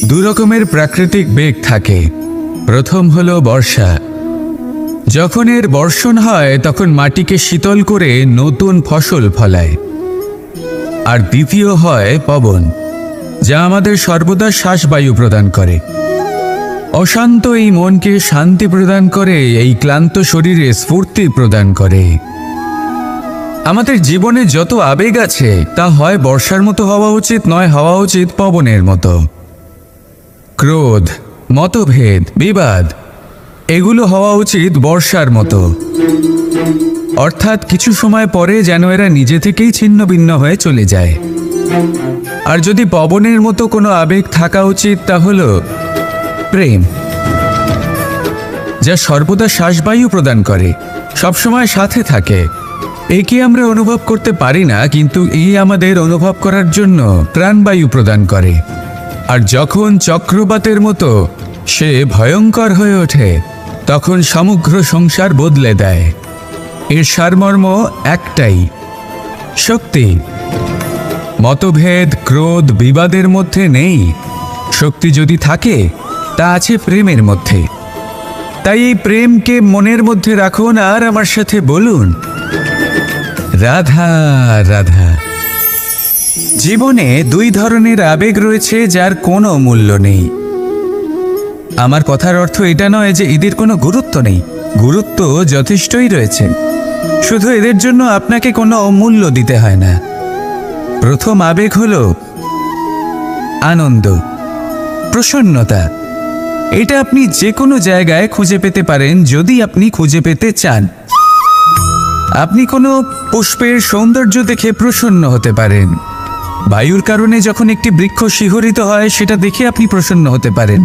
দু রকমের প্রাকৃতিক বেগ থাকে। প্রথম হলো বর্ষা। যখন এর বর্ষণ হয় তখন মাটিকে শীতল করে নতুন ফসল ফলায়। আর দ্বিতীয় হয় পবন, যা আমাদের সর্বদা শ্বাসবায়ু প্রদান করে। অশান্ত এই মনকে শান্তি প্রদান করে, এই ক্লান্ত শরীরে স্ফূর্তি প্রদান করে। আমাদের জীবনে যত আবেগ আছে তা হয় বর্ষার মতো হওয়া উচিত, নয় হওয়া উচিত পবনের মতো। ক্রোধ, মতভেদ, বিবাদ এগুলো হওয়া উচিত বর্ষার মতো। অর্থাৎ কিছু সময় পরে যেন এরা নিজে থেকেই ছিন্ন ভিন্ন হয়ে চলে যায়। আর যদি পবনের মতো কোনো আবেগ থাকা উচিত তা হলো প্রেম, যা সর্বদা শ্বাসবায়ু প্রদান করে, সবসময় সাথে থাকে। একে আমরা অনুভব করতে পারি না, কিন্তু এই আমাদের অনুভব করার জন্য প্রাণবায়ু প্রদান করে। আর যখন চক্রবাতের মতো সে ভয়ঙ্কর হয়ে ওঠে তখন সমগ্র সংসার বদলে দেয়। এর সারমর্ম একটাই, শক্তি। মতভেদ, ক্রোধ, বিবাদের মধ্যে নেই। শক্তি যদি থাকে তা আছে প্রেমের মধ্যে। তাই এই প্রেমকে মনের মধ্যে রাখুন আর আমার সাথে বলুন, রাধা রাধা। জীবনে দুই ধরনের আবেগ রয়েছে যার কোনো মূল্য নেই। আমার কথার অর্থ এটা নয় যে এদের কোনো গুরুত্ব নেই। গুরুত্ব যথেষ্টই রয়েছে, শুধু এদের জন্য আপনাকে কোনো মূল্য দিতে হয় না। প্রথম আবেগ হলো আনন্দ, প্রসন্নতা। এটা আপনি যে কোনো জায়গায় খুঁজে পেতে পারেন যদি আপনি খুঁজে পেতে চান। আপনি কোনো পুষ্পের সৌন্দর্য দেখে প্রসন্ন হতে পারেন। বায়ুর কারণে যখন একটি বৃক্ষ শিহরিত হয় সেটা দেখে আপনি প্রসন্ন হতে পারেন।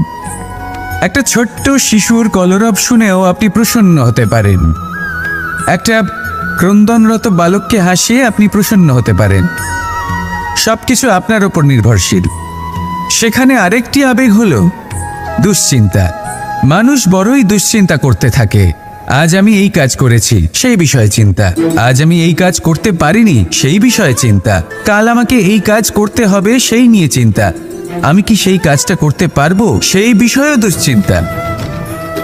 একটা ছোট্ট শিশুর কলরব শুনেও আপনি প্রসন্ন হতে পারেন। একটা ক্রন্দনরত বালককে হাসিয়ে আপনি প্রসন্ন হতে পারেন। সবকিছু আপনার ওপর নির্ভরশীল। সেখানে আরেকটি আবেগ হলো দুশ্চিন্তা। মানুষ বড়ই দুশ্চিন্তা করতে থাকে। আজ আমি এই কাজ করেছি, সেই বিষয়ে চিন্তা। আজ আমি এই কাজ করতে পারিনি, সেই বিষয়ে চিন্তা। কাল আমাকে এই কাজ করতে হবে, সেই নিয়ে চিন্তা। আমি কি সেই কাজটা করতে পারবো, সেই বিষয়েও দুশ্চিন্তা।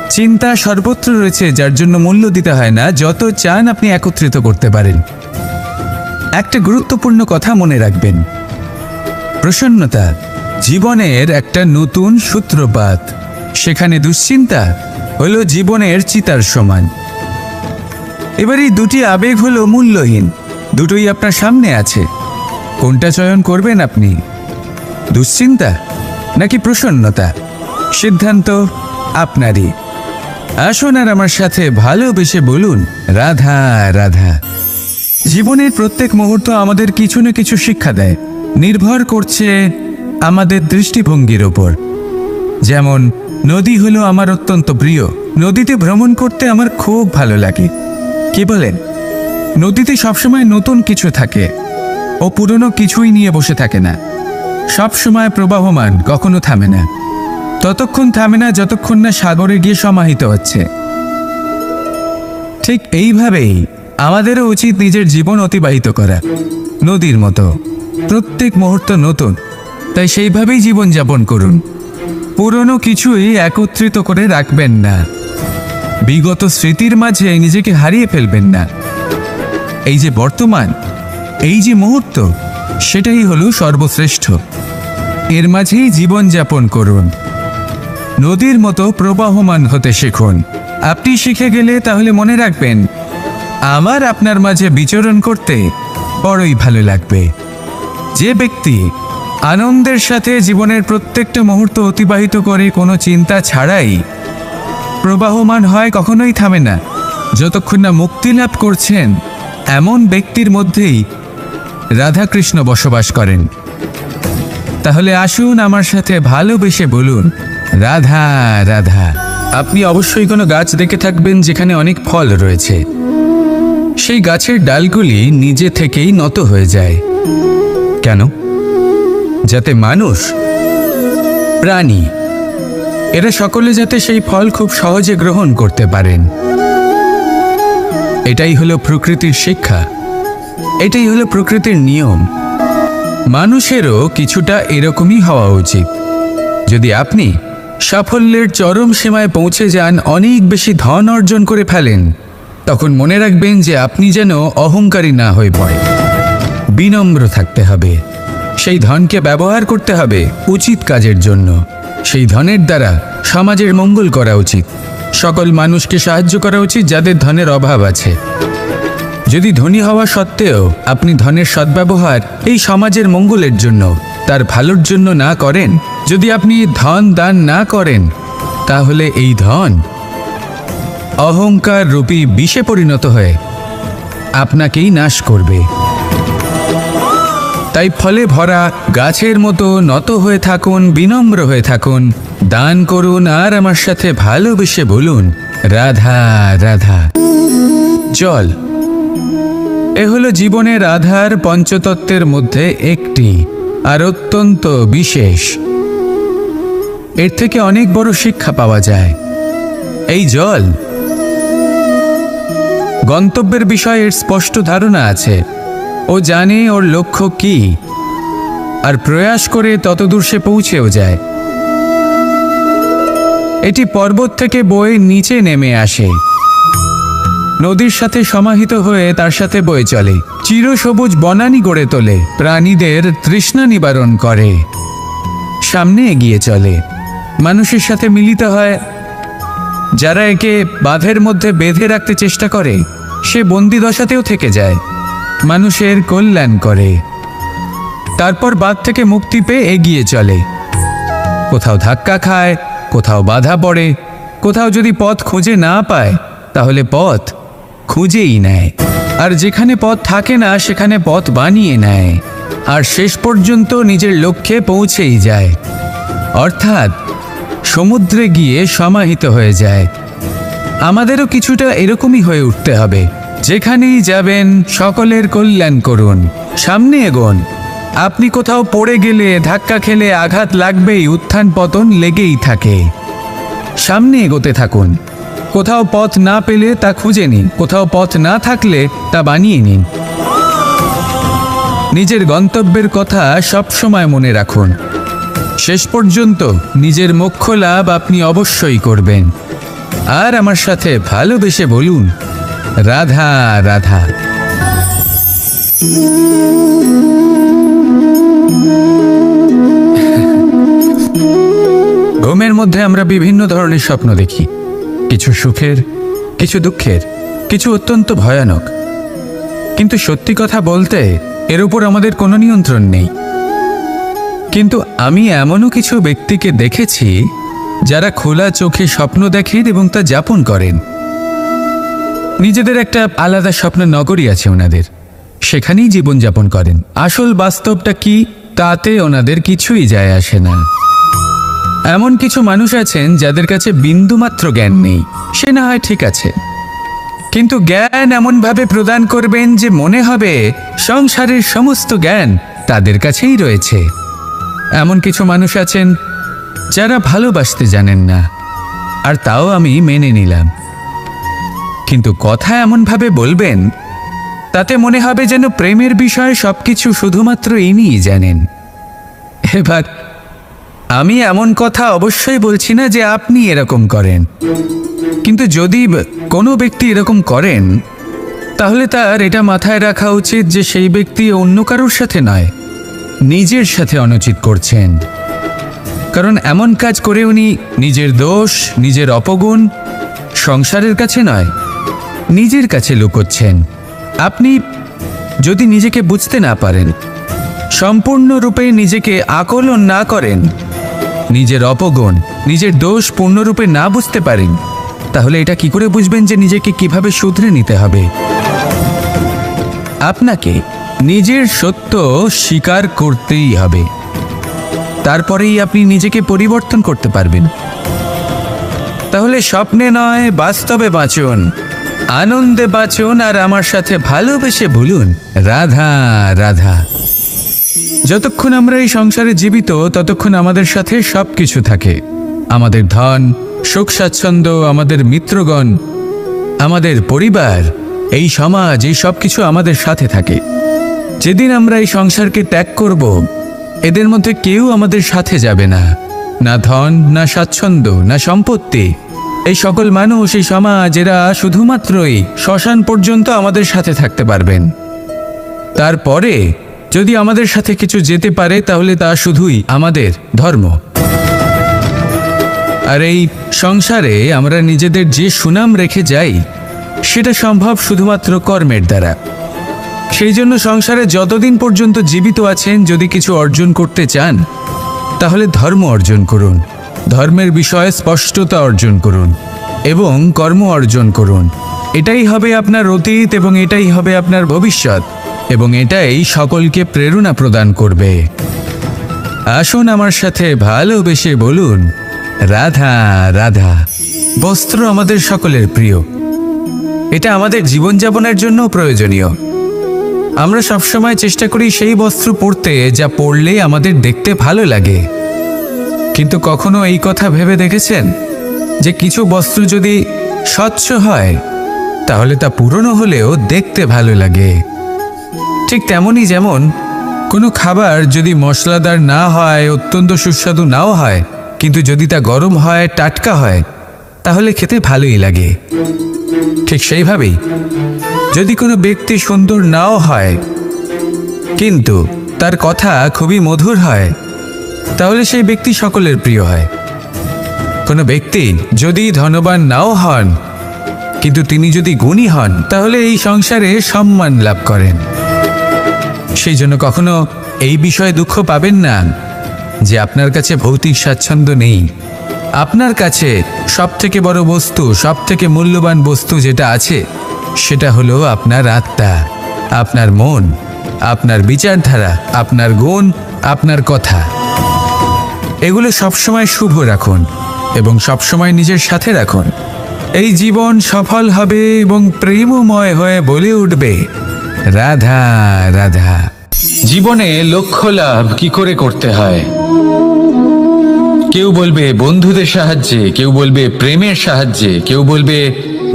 চিন্তা সর্বত্র রয়েছে, যার জন্য মূল্য দিতে হয় না। যত চান আপনি একত্রিত করতে পারেন। একটা গুরুত্বপূর্ণ কথা মনে রাখবেন, প্রসন্নতা জীবনের একটা নতুন সূত্রপাত। সেখানে দুশ্চিন্তা হলো জীবনের চিতার সমান। এবার এই দুটি আবেগ হলো মূল্যহীন। দুটোই আপনার সামনে আছে। কোনটা চয়ন করবেন আপনি, দুশ্চিন্তা নাকি প্রসন্নতা? সিদ্ধান্ত আপনারই। আসুন আর আমার সাথে ভালোবেসে বলুন, রাধা রাধা। জীবনের প্রত্যেক মুহূর্ত আমাদের কিছু না কিছু শিক্ষা দেয়। নির্ভর করছে আমাদের দৃষ্টিভঙ্গির ওপর। যেমন নদী হলো আমার অত্যন্ত প্রিয়। নদীতে ভ্রমণ করতে আমার খুব ভালো লাগে। কি বলেন? নদীতে সবসময় নতুন কিছু থাকে, ও পুরনো কিছুই নিয়ে বসে থাকে না। সবসময় প্রবাহমান, কখনো থামে না। ততক্ষণ থামে না যতক্ষণ না সাগরে গিয়ে সমাহিত হচ্ছে। ঠিক এইভাবেই আমাদেরও উচিত নিজের জীবন অতিবাহিত করা, নদীর মতো। প্রত্যেক মুহূর্ত নতুন, তাই সেইভাবেই জীবনযাপন করুন। পুরনো কিছুই একত্রিত করে রাখবেন না। বিগত স্মৃতির মাঝে নিজেকে হারিয়ে ফেলবেন না। এই যে বর্তমান, এই যে মুহূর্ত, সেটাই হলো সর্বশ্রেষ্ঠ। এর মাঝেই জীবনযাপন করুন। নদীর মতো প্রবাহমান হতে শিখুন। আপনি শিখে গেলে তাহলে মনে রাখবেন, আমার আপনার মাঝে বিচরণ করতে বড়ই ভালো লাগবে। যে ব্যক্তি আনন্দের সাথে জীবনের প্রত্যেকটা মুহূর্ত অতিবাহিত করে, কোনো চিন্তা ছাড়াই প্রবাহমান হয়, কখনোই থামে না, যতক্ষণ না মুক্তি লাভ করছেন, এমন ব্যক্তির মধ্যেই রাধাকৃষ্ণ বসবাস করেন। তাহলে আসুন আমার সাথে ভালোবেসে বলুন, রাধা রাধা। আপনি অবশ্যই কোনো গাছ দেখে থাকবেন যেখানে অনেক ফল রয়েছে। সেই গাছের ডালগুলি নিজে থেকেই নত হয়ে যায়। কেন? যাতে মানুষ, প্রাণী, এরা সকলে যাতে সেই ফল খুব সহজে গ্রহণ করতে পারেন। এটাই হলো প্রকৃতির শিক্ষা, এটাই হলো প্রকৃতির নিয়ম। মানুষেরও কিছুটা এরকমই হওয়া উচিত। যদি আপনি সাফল্যের চরম সীমায় পৌঁছে যান, অনেক বেশি ধন অর্জন করে ফেলেন, তখন মনে রাখবেন যে আপনি যেন অহংকারী না হয়ে পড়ে। বিনম্র থাকতে হবে। সেই ধনকে ব্যবহার করতে হবে উচিত কাজের জন্য। সেই ধনের দ্বারা সমাজের মঙ্গল করা উচিত। সকল মানুষকে সাহায্য করা উচিত যাদের ধনের অভাব আছে। যদি ধনী হওয়া সত্ত্বেও আপনি ধনের সদ্ব্যবহার এই সমাজের মঙ্গলের জন্য, তার ভালোর জন্য না করেন, যদি আপনি ধন দান না করেন, তাহলে এই ধন অহংকার রূপী বিষে পরিণত হয়ে আপনাকেই নাশ করবে। তাই ফলে ভরা গাছের মতো নত হয়ে থাকুন, বিনম্র হয়ে থাকুন, দান করুন, আর আমার সাথে ভালোবেসে বলুন, রাধা রাধা। জল এ হলো জীবনের আধার পঞ্চতত্ত্বের মধ্যে একটি, আর অত্যন্ত বিশেষ। এর থেকে অনেক বড় শিক্ষা পাওয়া যায়। এই জল গন্তব্যের বিষয়ে এর স্পষ্ট ধারণা আছে। ও জানে ওর লক্ষ্য কি, আর প্রয়াস করে ততদূর সে পৌঁছেও যায়। এটি পর্বত থেকে বয়ে নিচে নেমে আসে, নদীর সাথে সমাহিত হয়ে তার সাথে বয়ে চলে, চিরসবুজ বনানী গড়ে তোলে, প্রাণীদের তৃষ্ণা নিবারণ করে, সামনে এগিয়ে চলে, মানুষের সাথে মিলিত হয়। যারা একে বাঁধের মধ্যে বেঁধে রাখতে চেষ্টা করে, সে বন্দি দশাতেও থেকে যায়, মানুষের কল্যাণ করে। তারপর বাঁধ থেকে মুক্তি পেয়ে এগিয়ে চলে। কোথাও ধাক্কা খায়, কোথাও বাধা পড়ে, কোথাও যদি পথ খুঁজে না পায়, তাহলে পথ খুঁজেই নেয়। আর যেখানে পথ থাকে না, সেখানে পথ বানিয়ে নেয়, আর শেষ পর্যন্ত নিজের লক্ষ্যে পৌঁছেই যায়, অর্থাৎ সমুদ্রে গিয়ে সমাহিত হয়ে যায়। আমাদেরও কিছুটা এরকমই হয়ে উঠতে হবে। যেখানেই যাবেন সকলের কল্যাণ করুন, সামনে এগোন। আপনি কোথাও পড়ে গেলে, ধাক্কা খেলে আঘাত লাগবেই, উত্থান পতন লেগেই থাকে। সামনে এগোতে থাকুন। কোথাও পথ না পেলে তা খুঁজে নিন, কোথাও পথ না থাকলে তা বানিয়ে নিন। নিজের গন্তব্যের কথা সবসময় মনে রাখুন। শেষ পর্যন্ত নিজের মোক্ষ লাভ আপনি অবশ্যই করবেন। আর আমার সাথে ভালোবেসে বলুন, রাধা রাধা। ঘুমের মধ্যে আমরা বিভিন্ন ধরনের স্বপ্ন দেখি, কিছু সুখের, কিছু দুঃখের, কিছু অত্যন্ত ভয়ানক। কিন্তু সত্যি কথা বলতে এর উপর আমাদের কোনো নিয়ন্ত্রণ নেই। কিন্তু আমি এমনও কিছু ব্যক্তিকে দেখেছি যারা খোলা চোখে স্বপ্ন দেখেন এবং তা যাপন করেন। নিজেদের একটা আলাদা স্বপ্নের নগরী আছে ওনাদের, সেখানেই জীবনযাপন করেন। আসল বাস্তবটা কি তাতে ওনাদের কিছুই যায় আসে না। এমন কিছু মানুষ আছেন যাদের কাছে বিন্দুমাত্র জ্ঞান নেই, সে না হয় ঠিক আছে, কিন্তু জ্ঞান এমনভাবে প্রদান করবেন যে মনে হবে সংসারের সমস্ত জ্ঞান তাদের কাছেই রয়েছে। এমন কিছু মানুষ আছেন যারা ভালোবাসতে জানেন না, আর তাও আমি মেনে নিলাম, কিন্তু কথা এমনভাবে বলবেন তাতে মনে হবে যেন প্রেমের বিষয়ে সবকিছু শুধুমাত্র ইনিই জানেন। এবার আমি এমন কথা অবশ্যই বলছি না যে আপনি এরকম করেন, কিন্তু যদি কোনো ব্যক্তি এরকম করেন, তাহলে তার এটা মাথায় রাখা উচিত যে সেই ব্যক্তি অন্য কারোর সাথে নয়, নিজের সাথে অনুচিত করছেন। কারণ এমন কাজ করে উনি নিজের দোষ, নিজের অপগুণ সংসারের কাছে নয়, নিজের কাছে লুকোচ্ছেন। আপনি যদি নিজেকে বুঝতে না পারেন, সম্পূর্ণরূপে নিজেকে আকলন না করেন, নিজের অপগুণ, নিজের দোষ পূর্ণরূপে না বুঝতে পারেন, তাহলে এটা কি করে বুঝবেন যে নিজেকে কিভাবে শুধরে নিতে হবে? আপনাকে নিজের সত্য স্বীকার করতেই হবে, তারপরেই আপনি নিজেকে পরিবর্তন করতে পারবেন। তাহলে স্বপ্নে নয়, বাস্তবে বাঁচুন, আনন্দে বাঁচুন, আর আমার সাথে ভালোবেসে বলুন, রাধা রাধা। যতক্ষণ আমরা এই সংসারে জীবিত, ততক্ষণ আমাদের সাথে সবকিছু থাকে। আমাদের ধন, সুখ স্বাচ্ছন্দ্য, আমাদের মিত্রগণ, আমাদের পরিবার, এই সমাজ, এই সব কিছু আমাদের সাথে থাকে। যেদিন আমরা এই সংসারকে ত্যাগ করব, এদের মধ্যে কেউ আমাদের সাথে যাবে না, না ধন, না স্বাচ্ছন্দ্য, না সম্পত্তি। এই সকল মানুষ, এই সমাজ, এরা শুধুমাত্রই শ্মশান পর্যন্ত আমাদের সাথে থাকতে পারবেন। তারপরে যদি আমাদের সাথে কিছু যেতে পারে তাহলে তা শুধুই আমাদের ধর্ম। আর এই সংসারে আমরা নিজেদের যে সুনাম রেখে যাই সেটা সম্ভব শুধুমাত্র কর্মের দ্বারা। সেই জন্য সংসারে যতদিন পর্যন্ত জীবিত আছেন, যদি কিছু অর্জন করতে চান তাহলে ধর্ম অর্জন করুন, ধর্মের বিষয়ে স্পষ্টতা অর্জন করুন এবং কর্ম অর্জন করুন। এটাই হবে আপনার অতীত এবং এটাই হবে আপনার ভবিষ্যৎ, এবং এটাই সকলকে প্রেরণা প্রদান করবে। আসুন আমার সাথে ভালোবেসে বলুন, রাধা রাধা। বস্ত্র আমাদের সকলের প্রিয়, এটা আমাদের জীবনযাপনের জন্য প্রয়োজনীয়। আমরা সবসময় চেষ্টা করি সেই বস্ত্র পরতে যা পরলে আমাদের দেখতে ভালো লাগে। কিন্তু কখনো এই কথা ভেবে দেখেছেন যে কিছু বস্ত্র যদি স্বচ্ছ হয় তাহলে তা পুরনো হলেও দেখতে ভালো লাগে? ঠিক তেমনই, যেমন কোনো খাবার যদি মশলাদার না হয়, অত্যন্ত সুস্বাদু নাও হয়, কিন্তু যদি তা গরম হয়, টাটকা হয়, তাহলে খেতে ভালোই লাগে। ঠিক সেইভাবেই যদি কোনো ব্যক্তি সুন্দর নাও হয় কিন্তু তার কথা খুবই মধুর হয়, তাহলে সেই ব্যক্তি সকলের প্রিয় হয়। কোনো ব্যক্তি যদি ধনবান নাও হন কিন্তু তিনি যদি গুণী হন, তাহলে এই সংসারে সম্মান লাভ করেন। সেই জন্য কখনো এই বিষয়ে দুঃখ পাবেন না যে আপনার কাছে ভৌতিক স্বাচ্ছন্দ্য নেই। আপনার কাছে সবথেকে বড় বস্তু, সবথেকে মূল্যবান বস্তু যেটা আছে সেটা হলো আপনার আত্মা, আপনার মন, আপনার বিচারধারা, আপনার গুণ, আপনার কথা। এগুলো সবসময় শুভ রাখুন এবং সবসময় নিজের সাথে রাখুন। এই জীবন সফল হবে এবং প্রেমময় হয়ে বলে উঠবে, রাধা রাধা। জীবনে লক্ষ্য লাভ কি করে করতে হয়? কেউ বলবে বন্ধুদের সাহায্যে, কেউ বলবে প্রেমের সাহায্যে, কেউ বলবে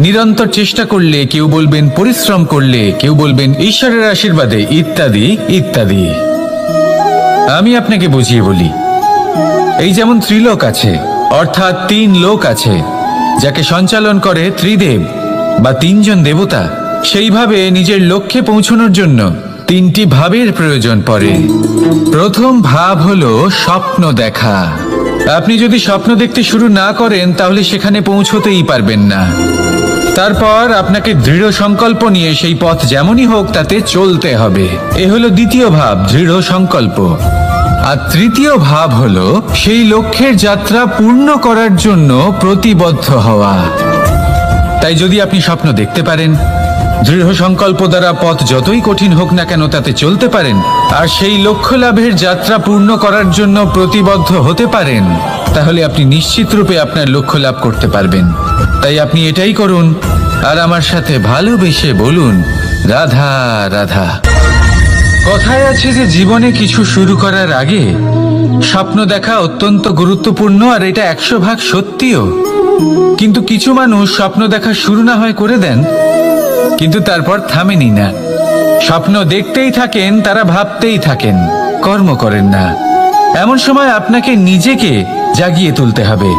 নিরন্তর চেষ্টা করলে, কেউ বলবেন পরিশ্রম করলে, কেউ বলবেন ঈশ্বরের আশীর্বাদে, ইত্যাদি ইত্যাদি। আমি আপনাকে বুঝিয়ে বলি, এই যেমন ত্রিলোক আছে, অর্থাৎ 3 লোক আছে যাকে সঞ্চালন করে ত্রিদেব বা 3 জন দেবতা। সেইভাবে নিজের লক্ষ্যে পৌঁছানোর জন্য 3টি ভাবের প্রয়োজন পড়ে। প্রথম ভাব হলো স্বপ্ন দেখা। আপনি যদি স্বপ্ন দেখতে শুরু না করেন তাহলে সেখানে পৌঁছতেই পারবেন না। তারপর আপনাকে দৃঢ় সংকল্প নিয়ে সেই পথ যেমনই হোক তাতে চলতে হবে। এ হলো দ্বিতীয় ভাব, দৃঢ় সংকল্প। আর তৃতীয় ভাব হলো সেই লক্ষ্যের যাত্রা পূর্ণ করার জন্য প্রতিবদ্ধ হওয়া। তাই যদি আপনি স্বপ্ন দেখতে পারেন, দৃঢ় সংকল্প দ্বারা পথ যতই কঠিন হোক না কেন তাতে চলতে পারেন, আর সেই লক্ষ্য লাভের যাত্রা পূর্ণ করার জন্য প্রতিবদ্ধ হতে পারেন, তাহলে আপনি নিশ্চিত রূপে আপনার লক্ষ্য লাভ করতে পারবেন। তাই আপনি এটাই করুন আর আমার সাথে ভালোবেসে বলুন, রাধা রাধা। কথায় আছে যে জীবনে কিছু শুরু করার আগে স্বপ্ন দেখা অত্যন্ত গুরুত্বপূর্ণ, আর এটা 100% সত্যিও। কিন্তু কিছু মানুষ স্বপ্ন দেখা শুরু না হয় করে দেন, কিন্তু তারপর থামেনি না। স্বপ্ন দেখতেই থাকেন, তারা ভাবতেই থাকেন, কর্ম করেন না। এমন সময় আপনাকে নিজেকে জাগিয়ে তুলতে হবে,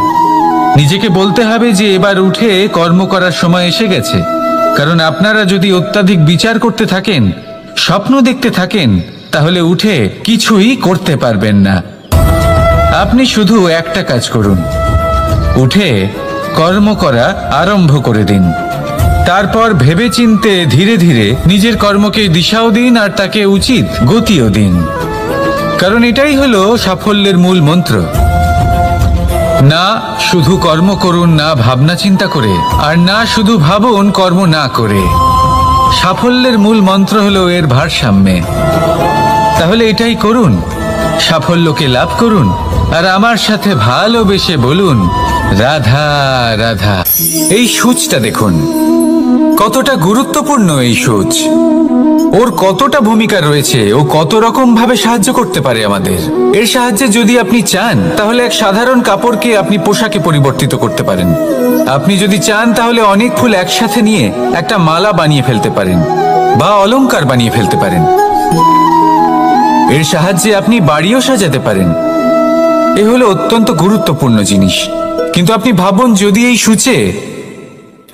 নিজেকে বলতে হবে যে এবার উঠে কর্ম করার সময় এসে গেছে। কারণ আপনারা যদি অত্যাধিক বিচার করতে থাকেন, স্বপ্ন দেখতে থাকেন, তাহলে উঠে কিছুই করতে পারবেন না। আপনি শুধু একটা কাজ করুন, উঠে কর্ম করা আরম্ভ করে দিন। তারপর ভেবেচিন্তে ধীরে ধীরে নিজের কর্মকে দিশাও দিন আর তাকে উচিত গতিও দিন। কারণ এটাই হলো সাফল্যের মূল মন্ত্র। না শুধু কর্ম করুন না ভাবনা চিন্তা করে, আর না শুধু ভাবুন কর্ম না করে। সাফল্যের মূল মন্ত্র হলো এর ভারসাম্যে। তাহলে এটাই করুন, সাফল্যকে লাভ করুন আর আমার সাথে ভালোবেসে বলুন, রাধা রাধা। এই সূচটা দেখুন কতটা গুরুত্বপূর্ণ। এই সূচ, ওর কতটা ভূমিকা রয়েছে, ও কত রকম ভাবে সাহায্য করতে পারে আমাদের। এর সাহায্যে যদি আপনি চান তাহলে এক সাধারণ কাপড়কে আপনি পোশাকে পরিবর্তিত করতে পারেন। আপনি যদি চান তাহলে অনেক ফুল একসাথে নিয়ে একটা মালা বানিয়ে ফেলতে পারেন বা অলংকার বানিয়ে ফেলতে পারেন। এর সাহায্যে আপনি বাড়িও সাজাতে পারেন। এ হলো অত্যন্ত গুরুত্বপূর্ণ জিনিস। কিন্তু আপনি ভাবুন, যদি এই সূচে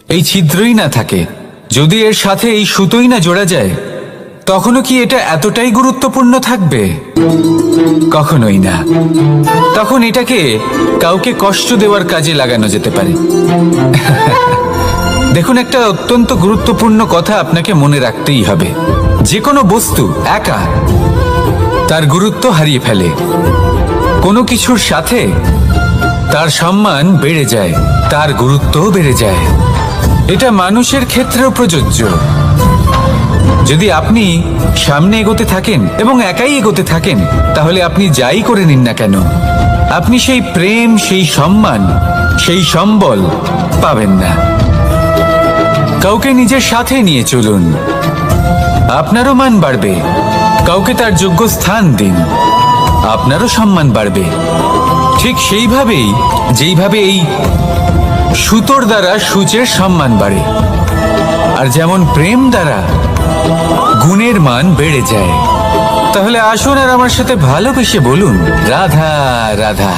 এই ছিদ্রই না থাকে, যদি এর সাথে এই সুতোই না জোড়া যায়, তখনও কি এটা এতটাই গুরুত্বপূর্ণ থাকবে? কখনোই না। তখন এটাকে কাউকে কষ্ট দেওয়ার কাজে লাগানো যেতে পারে। দেখুন, একটা অত্যন্ত গুরুত্বপূর্ণ কথা আপনাকে মনে রাখতেই হবে। যে কোনো বস্তু একা তার গুরুত্ব হারিয়ে ফেলে, কোনো কিছুর সাথে তার সম্মান বেড়ে যায়, তার গুরুত্বও বেড়ে যায়। এটা মানুষের ক্ষেত্রেও প্রযোজ্য। যদি আপনি সামনে এগোতে থাকেন এবং একাই এগোতে থাকেন, তাহলে আপনি যাই করে নিন না কেন, আপনি সেই প্রেম, সেই সম্মান, সেই সম্বল পাবেন না। কাউকে নিজের সাথে নিয়ে চলুন, আপনারও মান বাড়বে। কাউকে তার যোগ্য স্থান দিন, আপনারও সম্মান বাড়বে। ঠিক সেইভাবেই যেইভাবে এই সুতোর দ্বারা সূচের সম্মান বাড়ে, আর যেমন প্রেম দ্বারা গুণের মান বেড়ে যায়। তাহলে আসুন আর আমার সাথে ভালোবেসে বলুন, রাধা রাধা।